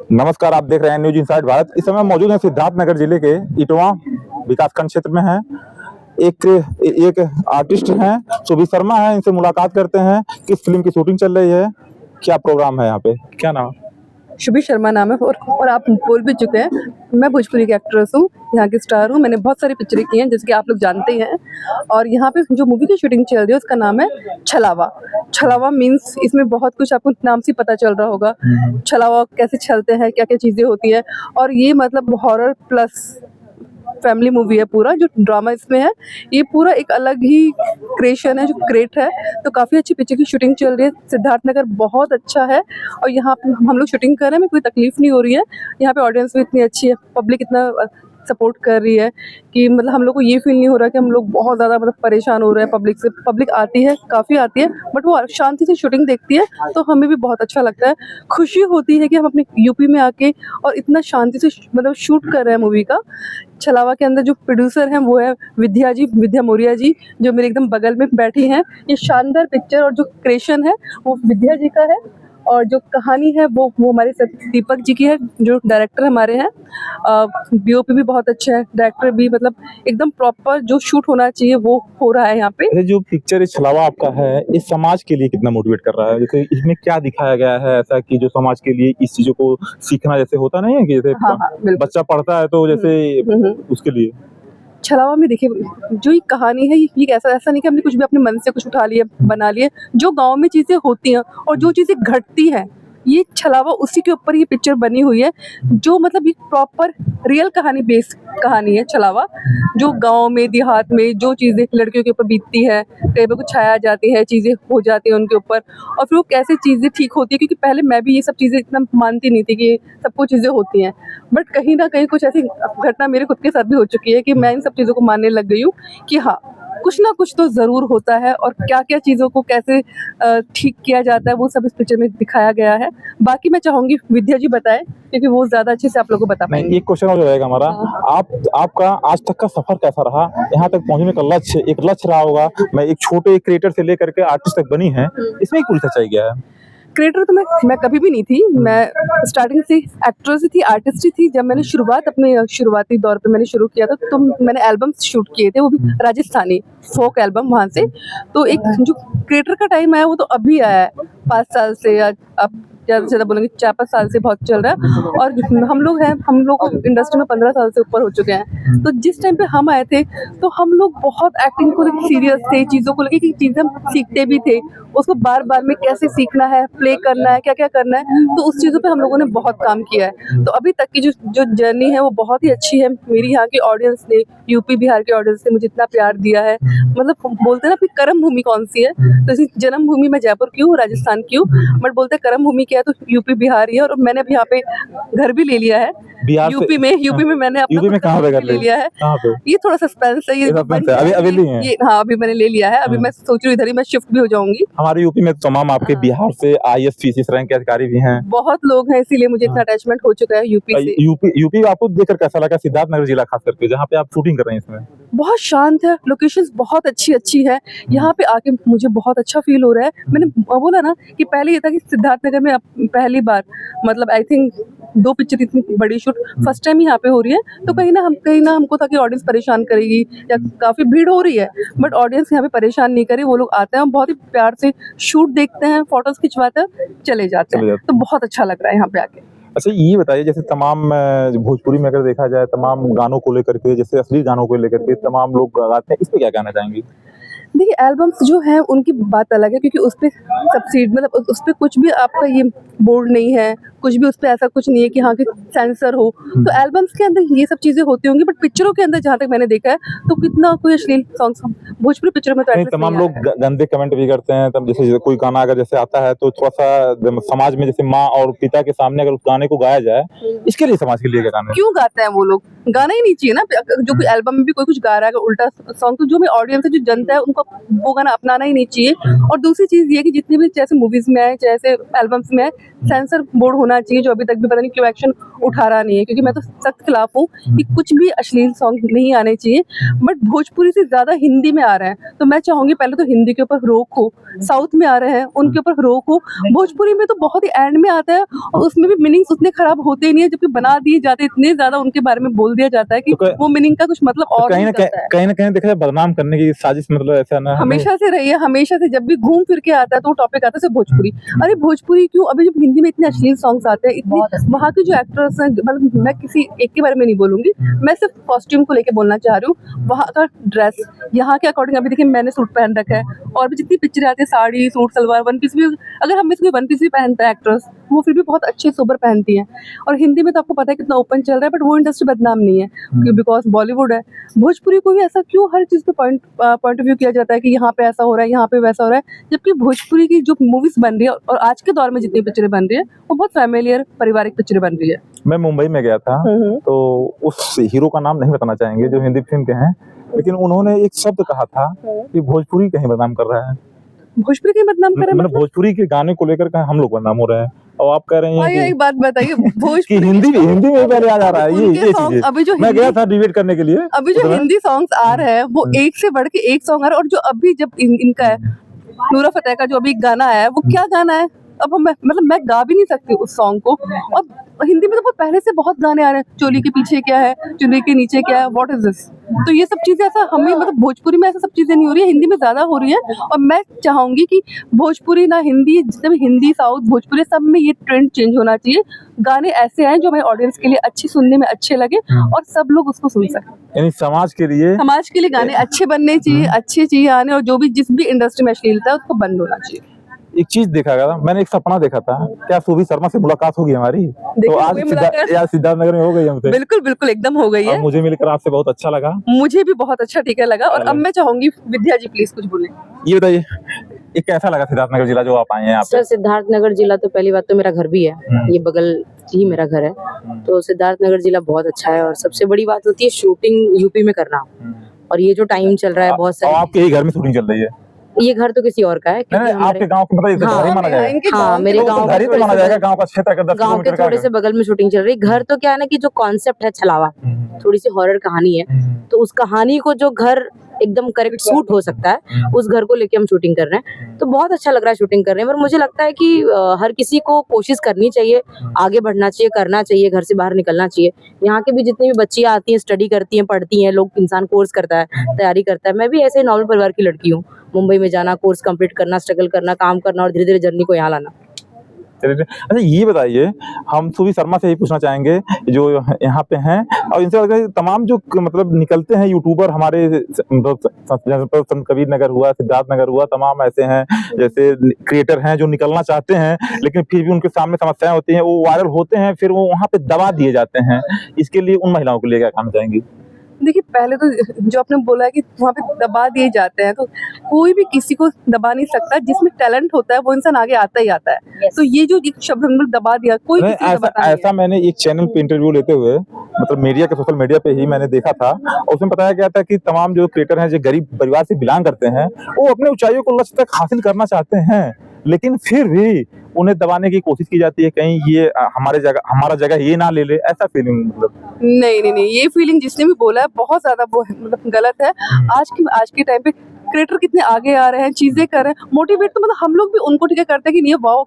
नमस्कार, आप देख रहे हैं न्यूज इनसाइड भारत। इस समय मौजूद है सिद्धार्थनगर जिले के इटवा विकासखंड क्षेत्र में है। एक एक आर्टिस्ट हैं, सुबीर शर्मा है। इनसे मुलाकात करते हैं। किस फिल्म की शूटिंग चल रही है, क्या प्रोग्राम है यहाँ पे, क्या नाम? शुभी शर्मा नाम है और आप बोल भी चुके हैं। मैं भोजपुरी की एक्ट्रेस हूँ, यहाँ की स्टार हूँ। मैंने बहुत सारी पिक्चरें की हैं, जैसे कि आप लोग जानते ही हैं। और यहाँ पे जो मूवी की शूटिंग चल रही है उसका नाम है छलावा। छलावा मीन्स इसमें बहुत कुछ आपको नाम से पता चल रहा होगा। छलावा कैसे छलते हैं, क्या क्या चीज़ें होती है। और ये मतलब हॉरर प्लस फैमिली मूवी है। पूरा जो ड्रामा इसमें है, ये पूरा एक अलग ही क्रिएशन है, जो क्रिएट है। तो काफ़ी अच्छी पिक्चर की शूटिंग चल रही है। सिद्धार्थनगर बहुत अच्छा है और यहाँ पे हम लोग शूटिंग कर रहे हैं, हमें कोई तकलीफ नहीं हो रही है। यहाँ पे ऑडियंस भी इतनी अच्छी है, पब्लिक इतना सपोर्ट कर रही है कि मतलब हम लोग को ये फील नहीं हो रहा कि हम लोग बहुत ज़्यादा मतलब परेशान हो रहे हैं पब्लिक से। पब्लिक आती है, काफ़ी आती है, बट वो शांति से शूटिंग देखती है, तो हमें भी बहुत अच्छा लगता है। खुशी होती है कि हम अपने यूपी में आके और इतना शांति से मतलब शूट कर रहे हैं मूवी का। छलावा के अंदर जो प्रोड्यूसर हैं वो है विद्या मौर्य जी, जो मेरे एकदम बगल में बैठी हैं। ये शानदार पिक्चर और जो क्रिएशन है वो विद्या जी का है, और जो कहानी है वो हमारे दीपक जी की है, जो डायरेक्टर हमारे हैं। डीओपी भी बहुत अच्छा है, डायरेक्टर भी मतलब एकदम प्रॉपर जो शूट होना चाहिए वो हो रहा है यहाँ पे। ये जो पिक्चर छलावा आपका है, इस समाज के लिए कितना मोटिवेट कर रहा है? जैसे इसमें क्या दिखाया गया है ऐसा कि जो समाज के लिए इस चीजों को सीखना जैसे होता नहीं है कि जैसे हाँ, बिल्कुल। बच्चा पढ़ता है तो जैसे उसके लिए छलावा में देखिए, जो ये कहानी है ये ऐसा नहीं कि हमने कुछ भी अपने मन से कुछ उठा लिया बना लिया। जो गांव में चीज़ें होती हैं और जो चीज़ें घटती हैं, ये छलावा उसी के ऊपर ये पिक्चर बनी हुई है। जो मतलब ये प्रॉपर रियल कहानी बेस्ड कहानी है छलावा। जो गांव में देहात में जो चीज़ें लड़कियों के ऊपर बीतती है, कई बार कुछ छाया जाती है, चीज़ें हो जाती हैं उनके ऊपर, और फिर वो कैसे चीज़ें ठीक होती है। क्योंकि पहले मैं भी ये सब चीज़ें इतना मानती नहीं थी कि सब कुछ चीज़ें होती हैं, बट कहीं ना कहीं कुछ ऐसी घटना मेरे खुद के साथ भी हो चुकी है कि मैं इन सब चीज़ों को मानने लग गई हूँ कि हाँ, कुछ ना कुछ तो ज़रूर होता है। और क्या क्या चीज़ों को कैसे ठीक किया जाता है वो सब इस पिक्चर में दिखाया गया है। बाकी मैं चाहूँगी विद्या जी बताएं, क्योंकि वो ज़्यादा अच्छे से आप लोगों को बता नहीं, पाएंगे। एक क्वेश्चन और रहेगा हमारा। आपका आज तक का सफर कैसा रहा? यहाँ तक पहुंचने का एक लक्ष्य रहा होगा। मैं एक छोटे क्रिएटर से लेकर के आर्टिस्ट तक बनी है, इसमें एक पूरी सच्चाई क्या है? क्रिएटर तो मैं कभी भी नहीं थी। मैं स्टार्टिंग से एक्ट्रेस ही थी, आर्टिस्ट ही थी। जब मैंने अपने शुरुआती दौर पे मैंने शुरू किया था, तो मैंने एल्बम्स शूट किए थे, वो भी राजस्थानी फोक एल्बम वहाँ से। तो एक जो क्रिएटर का टाइम आया वो तो अभी आया है, 5 साल से, या अब ज़्यादा से ज़्यादा बोलेंगे 4-5 साल से बहुत चल रहा है। और हम लोग इंडस्ट्री में 15 साल से ऊपर हो चुके हैं। तो जिस टाइम पे हम आए थे तो हम लोग बहुत एक्टिंग को लेकर सीरियस थे, चीज़ों को लेकर कि चीज़ें हम सीखते भी थे, उसको बार बार में कैसे सीखना है, प्ले करना है, क्या क्या करना है। तो उस चीज़ों पे हम लोगों ने बहुत काम किया है। तो अभी तक की जो जर्नी है वो बहुत ही अच्छी है। मेरी यहाँ की ऑडियंस ने, यूपी बिहार की ऑडियंस ने मुझे इतना प्यार दिया है। मतलब बोलते हैं ना कि कर्म भूमि कौन सी है, तो इसी जन्मभूमि मैं जयपुर की हूँ, राजस्थान की हूँ, बट बोलते हैं कर्म भूमि क्या है, तो यूपी बिहार ही है। और मैंने अभी यहाँ पे घर भी ले लिया है बिहार यूपी में मैंने अपना यूपी में कहाँ पे घर ले लिया है। कहाँ पे? ये थोड़ा सस्पेंस है, ये अभी ली है? ये हाँ, अभी मैंने ले लिया है। अभी मैं सोच रही हूँ इधर ही मैं शिफ्ट भी हो जाऊंगी। हमारे यूपी में तमाम आपके बिहार से IAS PCS रैंक के अधिकारी भी हैं। बहुत लोग हैं, इसीलिए मुझे इतना अटैचमेंट हो चुका है यूपी से। यूपी आपको देखकर कैसा लगा? सिद्धार्थनगर जिला खास करके जहाँ पे आप शूटिंग कर रहे हैं, इसमें बहुत शांत है, लोकेशंस बहुत अच्छी है। यहाँ पे आके मुझे बहुत अच्छा फील हो रहा है। मैंने बोला ना कि पहले ये था कि सिद्धार्थनगर में पहली बार मतलब आई थिंक 2 पिक्चर इतनी बड़ी शूट फर्स्ट टाइम यहाँ पे हो रही है। तो कहीं ना हमको था कि ऑडियंस परेशान करेगी या काफ़ी भीड़ हो रही है, बट ऑडियंस यहाँ पे परेशान नहीं करे। वो लोग आते हैं, बहुत ही प्यार से शूट देखते हैं, फोटोज खिंचवाते हैं, चले जाते हैं। तो बहुत अच्छा लग रहा है यहाँ पे आके। अच्छा, ये बताइए, जैसे तमाम भोजपुरी में अगर देखा जाए, तमाम गानों को लेकर के, जैसे असली गानों को लेकर के तमाम लोग गाते हैं, इस पे क्या कहना चाहेंगी? देखिए, एल्बम्स जो हैं उनकी बात अलग है, क्योंकि उस पे सब्सिडी मतलब उस पे कुछ भी आपका ये बोर्ड नहीं है, कुछ भी उस पे ऐसा कुछ नहीं है कि हाँ कि सेंसर हो। तो एल्बम्स के अंदर ये सब चीज़ें होती होंगी, बट पिक्चरों के अंदर जहाँ तक मैंने देखा है तो कितना कोई अश्लील सॉन्ग्स भोजपुरी पिक्चरों में तो नहीं, एटलीस्ट तमाम नहीं लोग आता है। गंदे कमेंट भी करते हैं। तब जैसे कोई गाना अगर जैसे आता है तो थोड़ा सा समाज में, जैसे माँ और पिता के सामने अगर उस गाने को गाया जाए, इसके लिए समाज के लिए क्या गाना है? क्यों गाते हैं वो लोग? गाना ही नहीं चाहिए ना। जो कोई एल्बम में भी कोई कुछ गा रहा है अगर उल्टा सॉन्ग, तो जो मेरी ऑडियंस है, जो जनता है, उनको वो गाना अपनाना ही नहीं चाहिए। और दूसरी चीज़ ये कि जितनी भी जैसे मूवीज में है, जैसे एल्बम्स में है, सेंसर बोर्ड होना होना चाहिए, जो अभी तक भी पता नहीं क्यों एक्शन उठा रहा नहीं है, क्योंकि मैं तो सख्त खिलाफ हूँ कि कुछ भी अश्लील सॉन्ग नहीं आने चाहिए, बट भोजपुरी से ज्यादा हिंदी में आ रहे हैं, तो मैं चाहूंगी पहले तो हिंदी के ऊपर रोक हो, साउथ में आ रहे हैं उनके ऊपर रोक हो, भोजपुरी में तो बहुत ही एंड में आता है और उसमें भी मीनिंग्स उतने खराब होते ही नहीं है, जबकि बना दिए जाते इतने ज्यादा उनके बारे में बोल दिया जाता है कि तो वो मीनिंग का कुछ मतलब और कहीं निकलता है। कहीं ना कहीं देखा जाए बदनाम करने की साजिश, मतलब ऐसा ना हमेशा से रही है, हमेशा से जब भी घूम फिर के आता है तो टॉपिक आता है सिर्फ भोजपुरी। अरे भोजपुरी क्यों, अभी जब हिंदी में इतने अश्लील सॉन्ग्स आते हैं, इतनी वहाँ के जो एक्टर्स हैं, मतलब मैं किसी एक के बारे में नहीं बोलूंगी, मैं सिर्फ कॉस्ट्यूम को लेके बोलना चाह रही हूँ, वहाँ का ड्रेस यहाँ के अकॉर्डिंग, अभी देखिए मैंने सूट पहन रखा है, और भी जितनी पिक्चरें आती है sari suit salwar one piece भी, अगर हम में से कोई वन पीस भी पहनता है एक्ट्रेस, वो फिर भी बहुत अच्छे सोबर पहनती हैं। और हिंदी में तो आपको पता है कितना ओपन चल रहा है, बट वो इंडस्ट्री बदनाम नहीं है बिकॉज बॉलीवुड है। भोजपुरी को भी ऐसा क्यों हर चीज़ पे पॉइंट ऑफ व्यू किया जाता है कि यहाँ पे ऐसा हो रहा है, यहाँ पे वैसा हो रहा है, जबकि भोजपुरी की जो मूवीज बन रही है और आज के दौर में जितनी पिक्चरें बन रही है वो बहुत फैमिलियर पारिवारिक पिक्चरें बन रही है। मैं मुंबई में गया था, तो उस हीरो का नाम नहीं बताना चाहेंगे जो हिंदी फिल्म के हैं, लेकिन उन्होंने एक शब्द कहा था कि भोजपुरी कहीं बदनाम कर रहा है। भोजपुरी की बदनाम कर रहे हैं मतलब भोजपुरी के गाने को लेकर कहीं हम लोग बदनाम हो रहे हैं, और आप कह रहे हैं एक बात बताइए, कि भोजपुरी हिंदी भी पहले आ जा रहा है। उनके ये song, चीजें अभी जो मैं गया हिंदी- था डिबेट करने के लिए, अभी जो हिंदी सॉन्ग्स आ रहे हैं वो एक से बढ़ के एक सॉन्ग आ रहा है, और जो अभी जब इनका है नूरा फतेह का जो अभी गाना आया है, वो क्या गाना है, अब हम मतलब मैं गा भी नहीं सकती उस सॉन्ग को। और हिंदी में तो बहुत पहले से बहुत गाने आ रहे हैं, चोली के पीछे क्या है, चुन्नी के नीचे क्या है, व्हाट इज दिस। तो ये सब चीजें ऐसा हमें मतलब भोजपुरी में ऐसा सब चीजें नहीं हो रही है, हिंदी में ज्यादा हो रही है। और मैं चाहूंगी कि भोजपुरी ना हिंदी, जितने भी हिंदी साउथ भोजपुरी सब में ये ट्रेंड चेंज होना चाहिए, गाने ऐसे आए जो हमारे ऑडियंस के लिए अच्छी सुनने में अच्छे लगे और सब लोग उसको सुन सकें। यानी समाज के लिए गाने अच्छे बनने चाहिए, अच्छे चाहिए आने, और जो भी जिस भी इंडस्ट्री में अश्लीलता है उसको बंद होना चाहिए। एक चीज देखा गया था, मैंने एक सपना देखा था, क्या सुभी शर्मा से मुलाकात होगी हमारी, तो आज सिद्धार्थ नगर में हो गई हमसे। बिल्कुल बिल्कुल एकदम हो गई है। मुझे मिलकर आपसे बहुत अच्छा लगा। मुझे भी बहुत अच्छा टीका लगा। और अब मैं चाहूंगी विद्या जी प्लीज कुछ बोले। ये बताइए, ये कैसा लगा सिद्धार्थ नगर जिला जो आप आए हैं यहाँ पे? सर सिद्धार्थ नगर जिला तो पहली बात तो मेरा घर भी है, ये बगल ही मेरा घर है, तो सिद्धार्थ नगर जिला बहुत अच्छा है। और सबसे बड़ी बात होती है शूटिंग यूपी में करना, और ये जो टाइम चल रहा है बहुत सारे, आपके ही घर में शूटिंग चल रही है? ये घर तो किसी और का है, नहीं, आपके गांव के मतलब हाँ, घर ही माना जाएगा? हाँ मेरे गांव घर ही तो माना जाएगा, गांव का क्षेत्र का 10 गांव के किलोमीटर थोड़े से बगल में शूटिंग चल रही है। घर तो क्या है ना कि जो कॉन्सेप्ट है छलावा, थोड़ी सी हॉरर कहानी है, तो उस कहानी को जो घर एकदम करेक्ट सूट हो सकता है उस घर को लेके हम शूटिंग कर रहे हैं, तो बहुत अच्छा लग रहा है शूटिंग कर रहे हैं। पर मुझे लगता है कि हर किसी को कोशिश करनी चाहिए, आगे बढ़ना चाहिए, करना चाहिए, घर से बाहर निकलना चाहिए। यहाँ के भी जितनी भी बच्चियां आती हैं, स्टडी करती हैं, पढ़ती हैं, लोग इंसान कोर्स करता है, तैयारी करता है। मैं भी ऐसे नॉर्मल परिवार की लड़की हूँ, मुंबई में जाना, कोर्स कंप्लीट करना, स्ट्रगल करना, काम करना और धीरे धीरे जर्नी को यहाँ लाना। अच्छा ये बताइए, हम सुभी शर्मा से ही पूछना चाहेंगे जो यहाँ पे हैं, और इनसे अगर तमाम जो मतलब निकलते हैं यूट्यूबर हमारे, संत कबीर नगर हुआ, सिद्धार्थ नगर हुआ, तमाम ऐसे हैं जैसे क्रिएटर हैं जो निकलना चाहते हैं, लेकिन फिर भी उनके सामने समस्याएं होती हैं, वो वायरल होते हैं, फिर वो वहाँ पे दबा दिए जाते हैं। इसके लिए उन महिलाओं के लिए क्या कहना चाहेंगी? देखिए पहले तो जो आपने बोला है कि वहाँ पे दबा दिए जाते हैं, तो कोई भी किसी को दबा नहीं सकता, जिसमें टैलेंट होता है वो इंसान आगे आता ही आता है। तो ये जो एक शब्द हमने दबा दिया, कोई किसी को दबाता नहीं है। ऐसा मैंने एक चैनल पे इंटरव्यू लेते हुए, मतलब मीडिया के सोशल मीडिया पे ही मैंने देखा था, और उसमें बताया गया था कि तमाम जो क्रिएटर हैं जो गरीब परिवार से बिलोंग करते हैं, वो अपने ऊंचाइयों को लक्ष्य तक हासिल करना चाहते हैं, लेकिन फिर भी उन्हें दबाने की कोशिश की जाती है, कहीं ये हमारा जगह ये ना ले ले, ऐसा फीलिंग मतलब। नहीं, ये फीलिंग जिसने भी बोला है बहुत ज्यादा वो मतलब गलत है। आज के टाइम पे क्रिएटर कितने आगे आ रहे हैं, चीजें कर रहे हैं, मोटिवेट तो मतलब हम लोग भी उनको ठीक है करते हैं कि नहीं वाओ।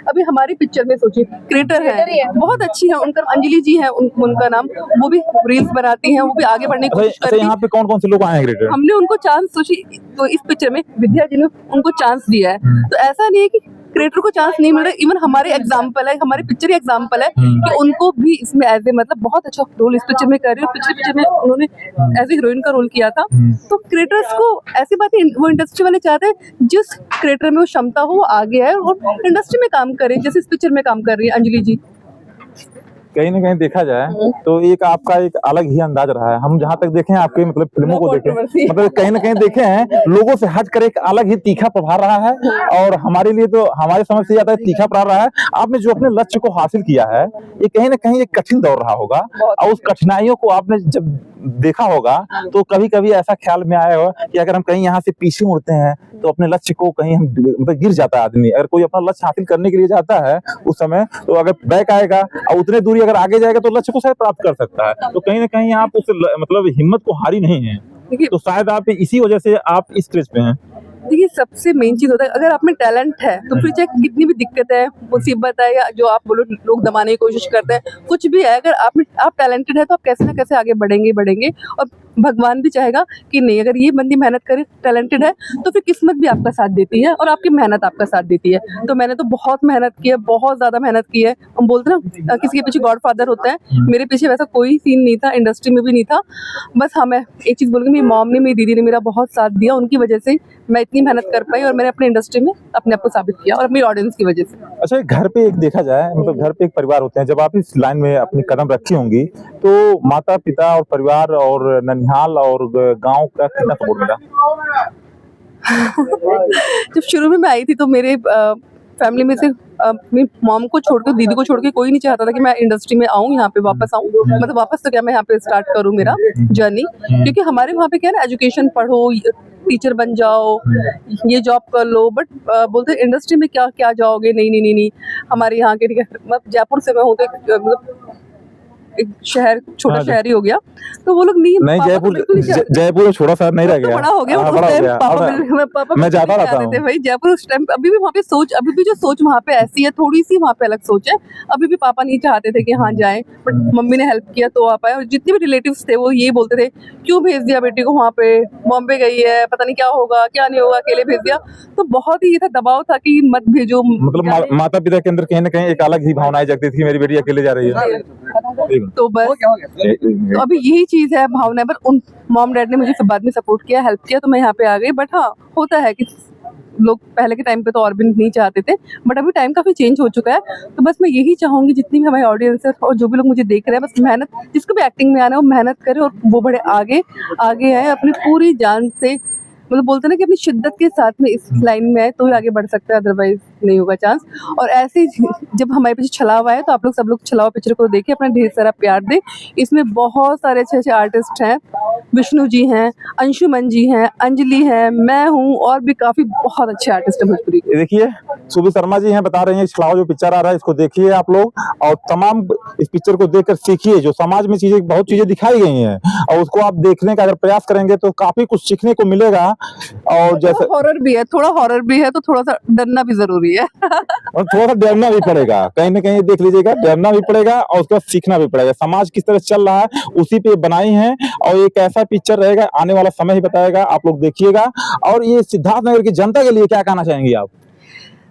अभी हमारी पिक्चर में सोचिए क्रिएटर है बहुत अच्छी है, उनका अंजलि जी है, उनका नाम, वो भी रील्स बनाती हैं, वो भी आगे बढ़ने की कोशिश करती है। यहाँ पे कौन कौन से लोग आए हैं क्रिएटर? हमने उनको चांस सोची, तो इस पिक्चर में विद्या जी ने उनको चांस दिया है, तो ऐसा नहीं है कि क्रिएटर को चांस नहीं मिल रहा। इवन हमारे एग्जाम्पल है, हमारी पिक्चर एग्जाम्पल है कि उनको भी इसमें एज ए मतलब बहुत अच्छा रोल इस पिक्चर में कर रही है। पिछली पिक्चर में उन्होंने एज ए हीरोइन का रोल किया था। तो क्रिएटर्स को ऐसी बात है, वो इंडस्ट्री वाले चाहते हैं जिस क्रिएटर में वो क्षमता हो वो आगे आए और इंडस्ट्री में काम करे, जैसे इस पिक्चर में काम कर रही है अंजलि जी। कहीं ना कहीं देखा जाए तो एक आपका एक अलग ही अंदाज रहा है। हम जहाँ तक देखें आपके मतलब फिल्मों को देखें, मतलब कहीं ना कहीं देखे हैं, लोगों से हट कर एक अलग ही तीखा प्रभाव रहा है, और हमारे लिए तो हमारे समझ से ज्यादा तीखा प्रभाव रहा है। आपने जो अपने लक्ष्य को हासिल किया है, ये कहीं ना कहीं एक कठिन दौर रहा होगा, और उस कठिनाइयों को आपने जब देखा होगा तो कभी कभी ऐसा ख्याल में आया होगा कि अगर हम कहीं यहाँ से पीछे मुड़ते हैं तो अपने लक्ष्य को कहीं हम गिर जाता है आदमी। अगर कोई अपना लक्ष्य हासिल करने के लिए जाता है उस समय, तो अगर बैक आएगा और उतने दूरी अगर आगे जाएगा तो लक्ष्य को शायद प्राप्त कर सकता है। तो कहीं ना कहीं आप उस मतलब हिम्मत को हारी नहीं है, देखिए तो शायद आप इसी वजह से आप इस स्टेज पे हैं। देखिए सबसे मेन चीज होता है, अगर आप में टैलेंट है तो फिर चाहे कितनी भी दिक्कत है, मुसीबत है, या जो आप बोलो लोग दबाने की कोशिश करते हैं, कुछ भी है, अगर आप टैलेंटेड है तो आप कैसे ना कैसे आगे बढ़ेंगे। और भगवान भी चाहेगा कि नहीं, अगर ये बंदी मेहनत करे, टैलेंटेड है, तो फिर किस्मत भी आपका साथ देती है और आपकी मेहनत आपका साथ देती है। तो मैंने तो बहुत मेहनत की है, बहुत ज्यादा मेहनत की है। हम बोलते ना किसी के पीछे गॉडफादर होता है, मेरे पीछे वैसा कोई सीन नहीं था, इंडस्ट्री में भी नहीं था। बस हाँ, मैं एक चीज बोलूँगी, मेरी मॉम ने, मेरी दीदी ने मेरा बहुत साथ दिया, उनकी वजह से मैं इतनी मेहनत कर पाई और मैंने अपने इंडस्ट्री में अपने आप को साबित किया, और अपनी ऑडियंस की वजह से। अच्छा, घर पे एक देखा जाए, मतलब घर पे एक परिवार होते हैं, जब आप इस लाइन में अपनी कदम रखी होंगी तो माता पिता और परिवार और ननिहाल और गांव का कितना सपोर्ट मिला? जब शुरू में मैं आई थी तो मेरे फैमिली में से मेरी मॉम को छोड़ के, दीदी को छोड़ के कोई नहीं चाहता था कि मैं इंडस्ट्री में आऊँ, यहाँ पे वापस आऊँ। मतलब वापस तो क्या, मैं यहाँ पे स्टार्ट करूँ मेरा जर्नी, क्योंकि हमारे वहाँ पे क्या है ना, एजुकेशन पढ़ो, टीचर बन जाओ, ये जॉब कर लो, बट बोलते हैं इंडस्ट्री में क्या क्या जाओगे, नहीं। हमारे यहाँ के, ठीक है, मतलब जयपुर से मैं हूँ तो मतलब एक शहर, छोटा शहर ही हो गया, तो वो लोग नहीं, जयपुर छोटा शहर नहीं रह गया, बड़ा हो गया। हाँ, बड़ा हो गया। पापा मैं जाता रहता हूँ भाई जयपुर उस टाइम, अभी भी वहाँ पे सोच, अभी भी जो सोच वहाँ पे ऐसी है, थोड़ी सी वहाँ पे अलग सोच है। अभी भी पापा नहीं चाहते थे कि हाँ जाएं, बट मम्मी ने हेल्प किया तो आ पाए। और जितने भी रिलेटिव्स थे वो ये बोलते थे, क्यों भेज दिया बेटी को वहाँ पे, बॉम्बे गई है, पता नहीं क्या होगा क्या नहीं होगा, अकेले भेज दिया। तो बहुत ही ये था, दबाव था कि मत भेजो। मतलब माता पिता के अंदर कहीं ना कहीं एक अलग ही भावनाएं जगती थी, मेरी बेटी अकेले जा रही है। तो बस तो अभी यही चीज है, भावना। पर उन मॉम डैड ने मुझे बाद में सपोर्ट किया, हेल्प किया, तो मैं यहाँ पे आ गई। बट हाँ, होता है कि लोग पहले के टाइम पे तो और भी नहीं चाहते थे, बट अभी टाइम काफी चेंज हो चुका है। तो बस मैं यही चाहूंगी, जितनी भी हमारी ऑडियंस है और जो भी लोग मुझे देख रहे हैं, बस मेहनत, जिसको भी एक्टिंग में आना है वो मेहनत करे और वो बड़े आगे आए, अपनी पूरी जान से, मतलब बोलते हैं ना कि अपनी शिद्दत के साथ में इस लाइन में आए तो ही आगे बढ़ सकता है, अदरवाइज नहीं होगा चांस। और ऐसे ही जब हमारे पीछे छलावा है तो आप लोग सब लोग छलावा पिक्चर को देखिए, अपना ढेर सारा प्यार दे। इसमें बहुत सारे अच्छे आर्टिस्ट हैं, विष्णु जी हैं, अंशुमन जी हैं, अंजलि है, मैं हूँ, और भी काफी बहुत अच्छे आर्टिस्ट हैं भोजपुरी के। देखिए सुबी शर्मा जी हैं, बता रहे हैं छलावा जो पिक्चर आ रहा है इसको देखिए आप लोग, और तमाम इस पिक्चर को देखकर सीखिए। जो समाज में बहुत चीजें दिखाई गई हैं और उसको आप देखने का अगर प्रयास करेंगे तो काफी कुछ सीखने को मिलेगा। और जैसे हॉरर भी है, थोड़ा हॉरर भी है, तो थोड़ा सा डरना भी जरूरी है। और थोड़ा सा डरना भी पड़ेगा, कहीं ना कहीं देख लीजिएगा, डरना भी पड़ेगा और उसके बाद सीखना भी पड़ेगा। समाज किस तरह चल रहा है उसी पे बनाई है, और एक ऐसा पिक्चर रहेगा, आने वाला समय ही बताएगा, आप लोग देखिएगा। और ये सिद्धार्थनगर की जनता के लिए क्या कहना चाहेंगी आप?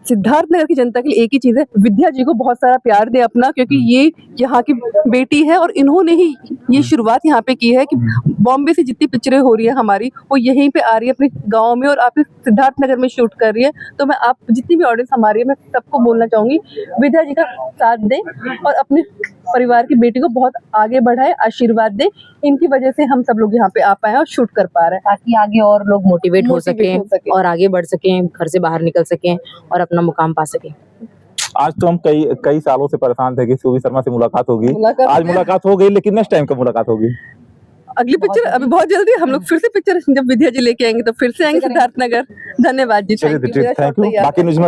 सिद्धार्थनगर की जनता के लिए एक ही चीज है, विद्या जी को बहुत सारा प्यार दे अपना, क्योंकि ये यहाँ की बेटी है और इन्होंने ही ये शुरुआत यहाँ पे की है कि बॉम्बे से जितनी पिक्चरें हो रही है हमारी, वो यहीं पे आ रही है अपने गांव में, और आप सिद्धार्थनगर में शूट कर रही है। तो मैं आप जितनी भी ऑडियंस हमारी है, मैं सबको बोलना चाहूंगी, विद्या जी का साथ दें और अपने परिवार की बेटी को बहुत आगे बढ़ाए, आशीर्वाद दे। इनकी वजह से हम सब लोग यहाँ पे आ पाए और शूट कर पा रहे हैं, ताकि आगे और लोग मोटिवेट हो सकें और आगे बढ़ सकें, घर से बाहर निकल सकें और अपना मुकाम पा सकें। आज तो हम कई सालों से परेशान थे कि सुबी शर्मा से मुलाकात होगी, आज मुलाकात हो गई, लेकिन नेक्स्ट टाइम कब मुलाकात होगी? अगली पिक्चर अभी बहुत जल्दी हम लोग फिर से पिक्चर जब विद्या जी लेके आएंगे तो फिर से आएंगे सिद्धार्थनगर। धन्यवाद जी, थैंक यू। बाकी न्यूज़ में